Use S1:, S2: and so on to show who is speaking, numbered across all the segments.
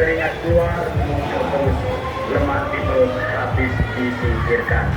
S1: keringat keluar, muncul terus lemak di perut, habis disingkirkan.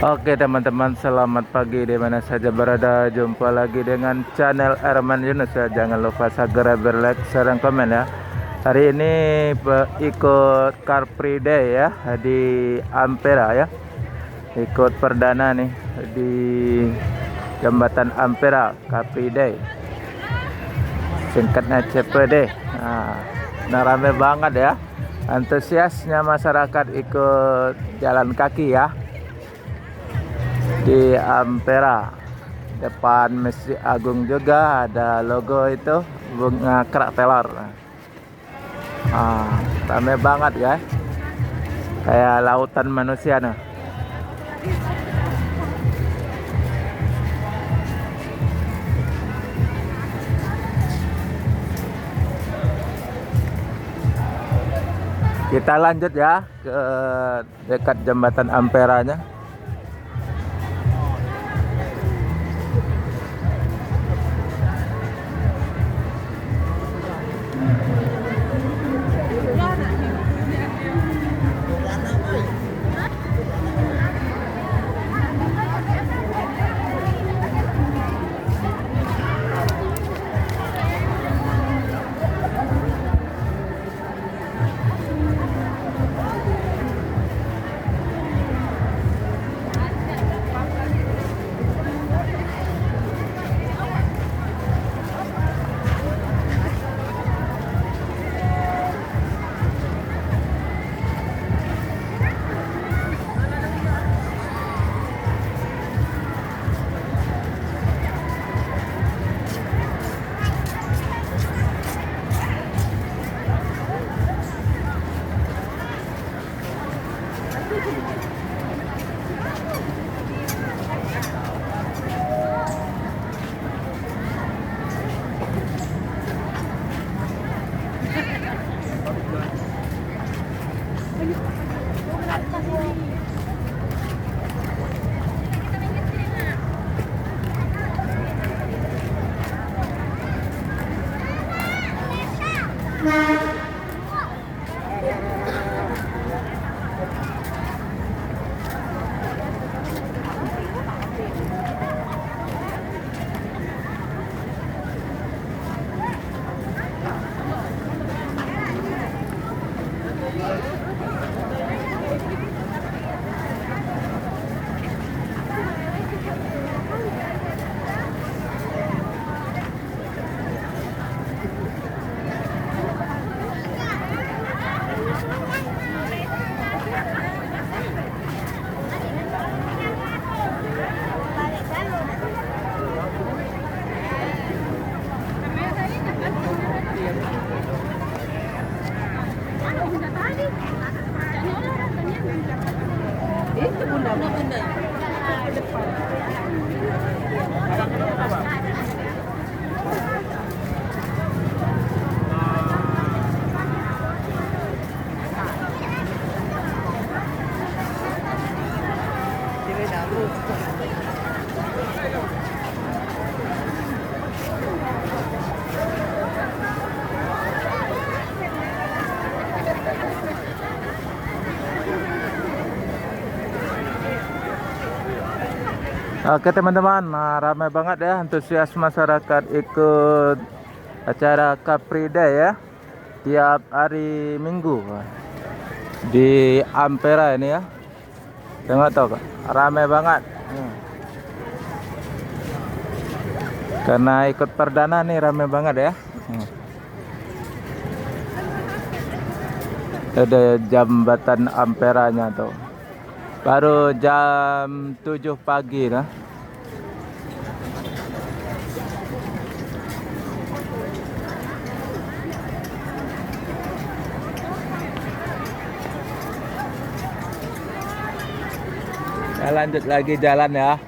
S2: Oke teman-teman, selamat pagi di mana saja berada. Jumpa lagi dengan channel Arman Yunus ya. Jangan lupa segera like, share, dan komen ya. Hari ini ikut Car Free Day ya di Ampera ya. Ikut perdana nih di Jembatan Ampera Car Free Day. Singkatnya CPD. Nah, rame banget ya. Antusiasnya masyarakat ikut jalan kaki ya. Di Ampera depan Masjid Agung juga ada logo itu bunga kerak telur. Rame banget ya, kayak lautan manusia nah. Kita lanjut ya ke dekat jembatan Amperanya. Oke teman-teman, nah, ramai banget ya antusias masyarakat ikut acara Car Free Day ya tiap hari Minggu di Ampera ini ya. Tengok tuh, ramai banget. Karena ikut perdana nih ramai banget ya. Ada jembatan Amperanya tuh. Baru jam 7 pagi lah. Kita lanjut lagi jalan ya.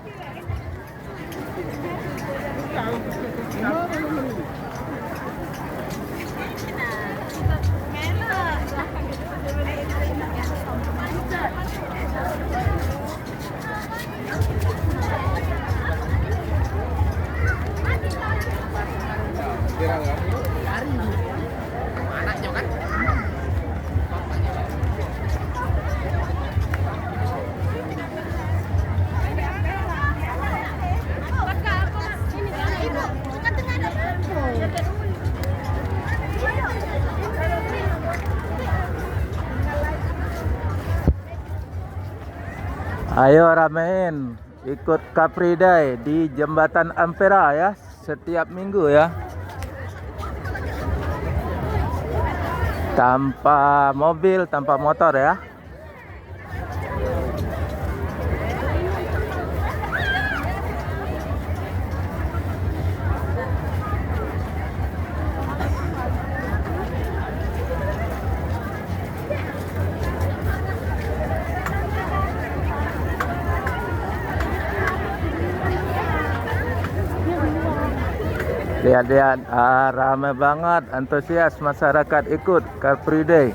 S2: Ayo ramein, ikut Car Free Day di Jembatan Ampera ya, setiap minggu ya. Tanpa mobil, tanpa motor ya. Lihat-lihat, ramai banget, antusias masyarakat ikut Car Free Day.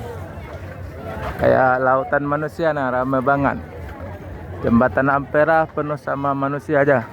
S2: Kayak lautan manusia nah, ramai banget. Jembatan Ampera penuh sama manusia aja.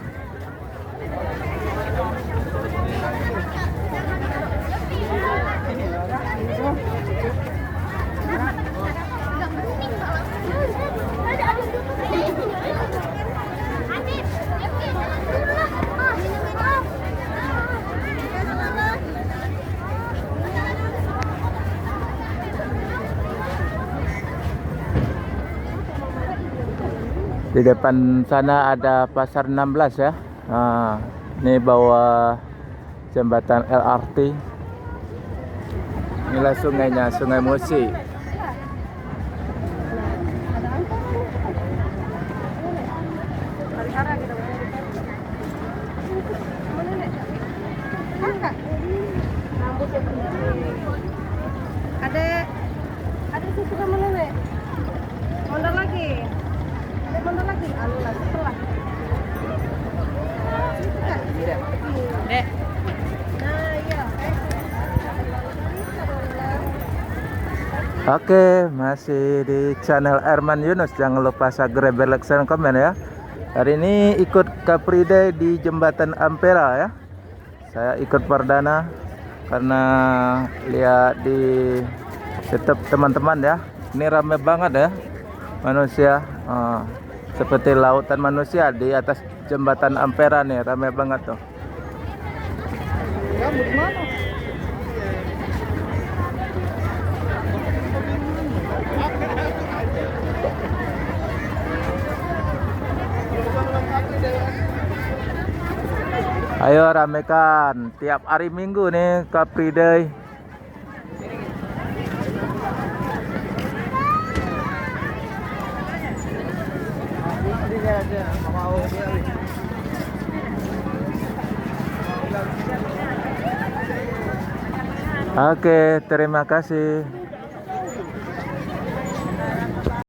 S2: Di depan sana ada pasar 16 ya. Nah, ini bawah jembatan LRT. Inilah sungainya, Sungai Musi.
S3: Ada susu sama nenek. Mondar lagi. Mondar lagi. Anu lagi setelah. Dek. Nah, iya.
S2: Oke, masih di channel Erman Yunus. Jangan lupa subscribe, like, share, komen ya. Hari ini ikut Car Free Day di Jembatan Ampera ya. Saya ikut perdana karena lihat di YouTube teman-teman ya. Ini ramai banget ya manusia. Seperti lautan manusia di atas jembatan Ampera nih, ramai banget tuh.
S3: Kamu di mana?
S2: Ayo ramekan tiap hari Minggu nih Car Free Day. Oke, terima kasih.